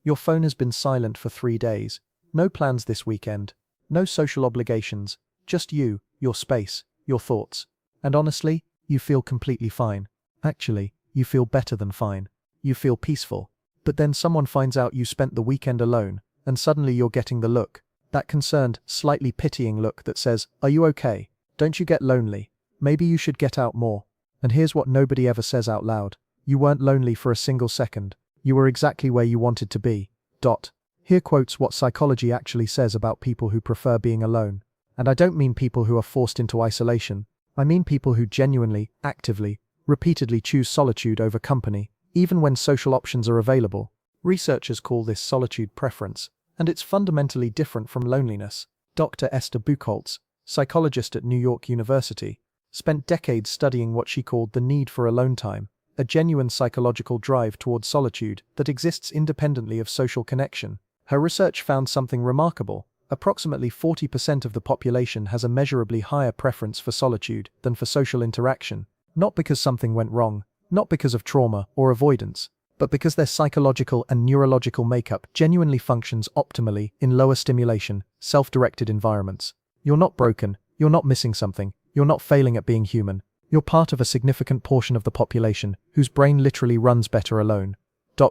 Your phone has been silent for 3 days. No plans this weekend. No social obligations. Just you, your space, your thoughts. And honestly, you feel completely fine. Actually, you feel better than fine. You feel peaceful. But then someone finds out you spent the weekend alone, and suddenly you're getting the look. That concerned, slightly pitying look that says, "Are you okay? Don't you get lonely? Maybe you should get out more." And here's what nobody ever says out loud. You weren't lonely for a single second. You were exactly where you wanted to be. Here quotes what psychology actually says about people who prefer being alone. And I don't mean people who are forced into isolation. I mean people who genuinely, actively, repeatedly choose solitude over company, even when social options are available. Researchers call this solitude preference, and it's fundamentally different from loneliness. Dr. Esther Buchholz, psychologist at New York University, spent decades studying what she called the need for alone time, a genuine psychological drive toward solitude that exists independently of social connection. Her research found something remarkable. Approximately 40% of the population has a measurably higher preference for solitude than for social interaction, not because something went wrong, not because of trauma or avoidance, but because their psychological and neurological makeup genuinely functions optimally in lower stimulation, self-directed environments. You're not broken, you're not missing something, you're not failing at being human. You're part of a significant portion of the population whose brain literally runs better alone.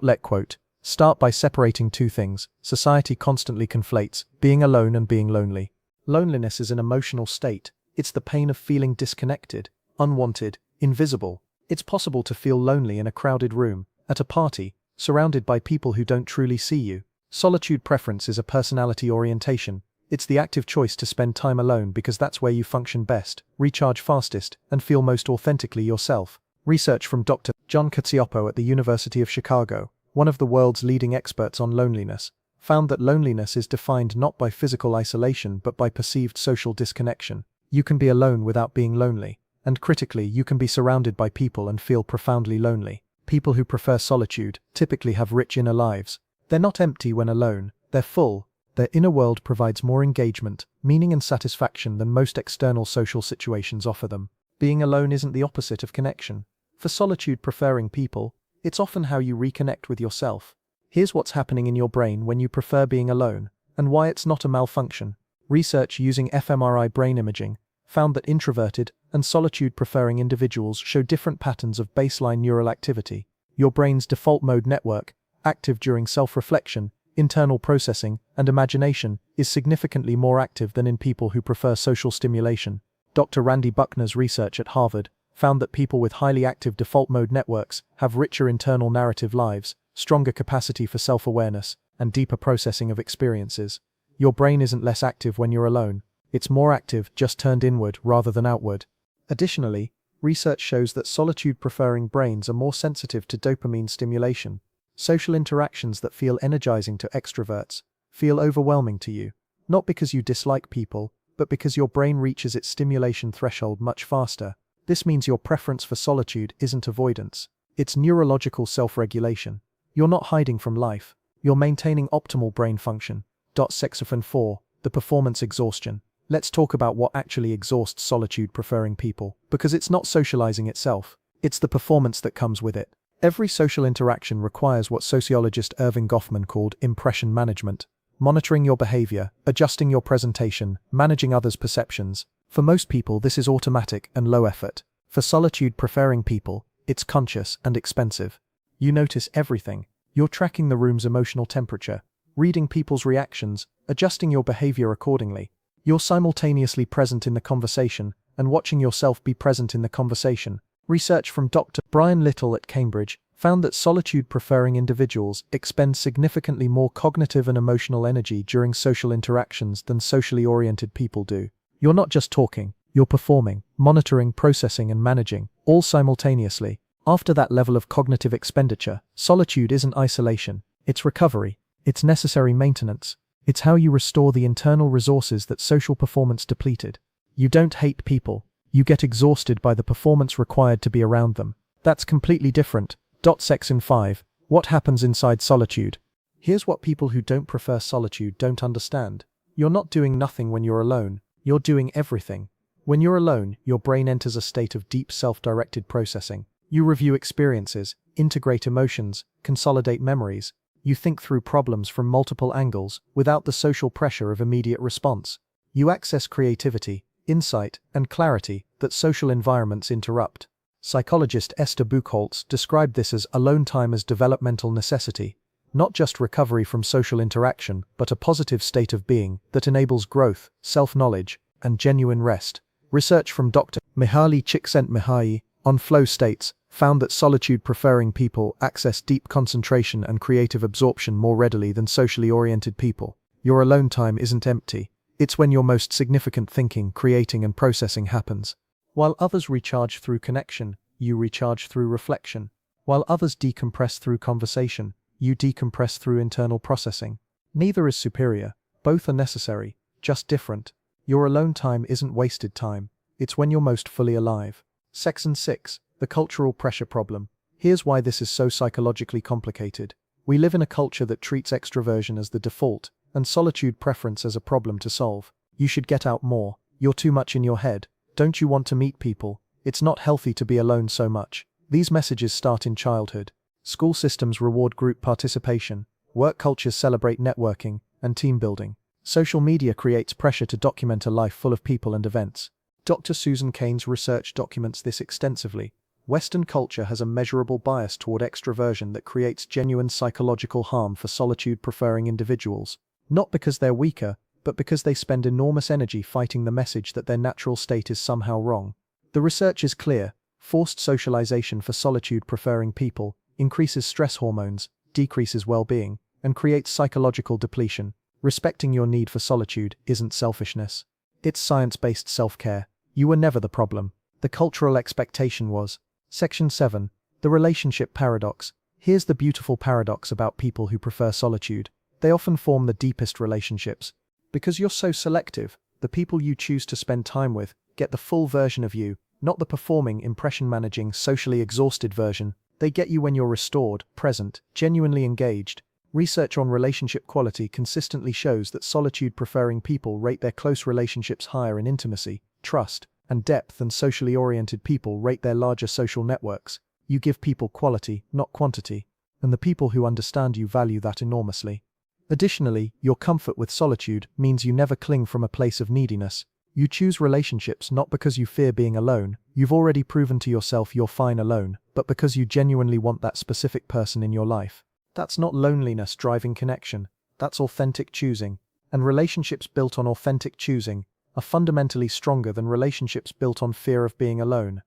Let quote. Start by separating two things. Society constantly conflates being alone and being lonely. Loneliness is an emotional state. It's the pain of feeling disconnected, unwanted, invisible. It's possible to feel lonely in a crowded room, at a party, surrounded by people who don't truly see you. Solitude preference is a personality orientation. It's the active choice to spend time alone because that's where you function best, recharge fastest, and feel most authentically yourself. Research from Dr. John Cacioppo at the University of Chicago, one of the world's leading experts on loneliness, found that loneliness is defined not by physical isolation but by perceived social disconnection. You can be alone without being lonely, and critically, you can be surrounded by people and feel profoundly lonely. People who prefer solitude typically have rich inner lives. They're not empty when alone, they're full. Their inner world provides more engagement, meaning and satisfaction than most external social situations offer them. Being alone isn't the opposite of connection. For solitude-preferring people, it's often how you reconnect with yourself. Here's what's happening in your brain when you prefer being alone, and why it's not a malfunction. Research using fMRI brain imaging found that introverted and solitude-preferring individuals show different patterns of baseline neural activity. Your brain's default mode network, active during self-reflection, internal processing, and imagination, is significantly more active than in people who prefer social stimulation. Dr. Randy Buckner's research at Harvard found that people with highly active default mode networks have richer internal narrative lives, stronger capacity for self-awareness, and deeper processing of experiences. Your brain isn't less active when you're alone. It's more active, just turned inward rather than outward. Additionally, research shows that solitude-preferring brains are more sensitive to dopamine stimulation. Social interactions that feel energizing to extroverts feel overwhelming to you, not because you dislike people, but because your brain reaches its stimulation threshold much faster. This means your preference for solitude isn't avoidance. It's neurological self-regulation. You're not hiding from life. You're maintaining optimal brain function. Section 4, the performance exhaustion. Let's talk about what actually exhausts solitude-preferring people, because it's not socializing itself. It's the performance that comes with it. Every social interaction requires what sociologist Erving Goffman called impression management. Monitoring your behavior, adjusting your presentation, managing others' perceptions. For most people, this is automatic and low effort. For solitude-preferring people, it's conscious and expensive. You notice everything. You're tracking the room's emotional temperature, reading people's reactions, adjusting your behavior accordingly. You're simultaneously present in the conversation and watching yourself be present in the conversation. Research from Dr. Brian Little at Cambridge found that solitude-preferring individuals expend significantly more cognitive and emotional energy during social interactions than socially oriented people do. You're not just talking, you're performing, monitoring, processing, and managing, all simultaneously. After that level of cognitive expenditure, solitude isn't isolation, it's recovery, it's necessary maintenance. It's how you restore the internal resources that social performance depleted. You don't hate people. You get exhausted by the performance required to be around them. That's completely different. Section 5. What happens inside solitude? Here's what people who don't prefer solitude don't understand. You're not doing nothing when you're alone. You're doing everything. When you're alone, your brain enters a state of deep self-directed processing. You review experiences, integrate emotions, consolidate memories. You think through problems from multiple angles without the social pressure of immediate response. You access creativity, insight, and clarity that social environments interrupt. Psychologist Esther Buchholz described this as alone time as developmental necessity, not just recovery from social interaction, but a positive state of being that enables growth, self-knowledge, and genuine rest. Research from Dr. Mihaly Csikszentmihalyi on flow states found that solitude-preferring people access deep concentration and creative absorption more readily than socially oriented people. Your alone time isn't empty. It's when your most significant thinking, creating, and processing happens. While others recharge through connection, you recharge through reflection. While others decompress through conversation, you decompress through internal processing. Neither is superior. Both are necessary, just different. Your alone time isn't wasted time. It's when you're most fully alive. Section 6. The cultural pressure problem. Here's why this is so psychologically complicated. We live in a culture that treats extroversion as the default, and solitude preference as a problem to solve. You should get out more. You're too much in your head. Don't you want to meet people? It's not healthy to be alone so much. These messages start in childhood. School systems reward group participation. Work cultures celebrate networking and team building. Social media creates pressure to document a life full of people and events. Dr. Susan Cain's research documents this extensively. Western culture has a measurable bias toward extroversion that creates genuine psychological harm for solitude-preferring individuals. Not because they're weaker, but because they spend enormous energy fighting the message that their natural state is somehow wrong. The research is clear. Forced socialization for solitude-preferring people increases stress hormones, decreases well-being, and creates psychological depletion. Respecting your need for solitude isn't selfishness. It's science-based self-care. You were never the problem. The cultural expectation was. Section 7. The relationship paradox. Here's the beautiful paradox about people who prefer solitude. They often form the deepest relationships. Because you're so selective, the people you choose to spend time with get the full version of you, not the performing, impression-managing, socially exhausted version. They get you when you're restored, present, genuinely engaged. Research on relationship quality consistently shows that solitude-preferring people rate their close relationships higher in intimacy, trust, and depth than socially oriented people rate their larger social networks. You give people quality, not quantity, and the people who understand you value that enormously. Additionally, your comfort with solitude means you never cling from a place of neediness. You choose relationships not because you fear being alone. You've already proven to yourself you're fine alone, but because you genuinely want that specific person in your life. That's not loneliness driving connection. That's authentic choosing. And relationships built on authentic choosing are fundamentally stronger than relationships built on fear of being alone.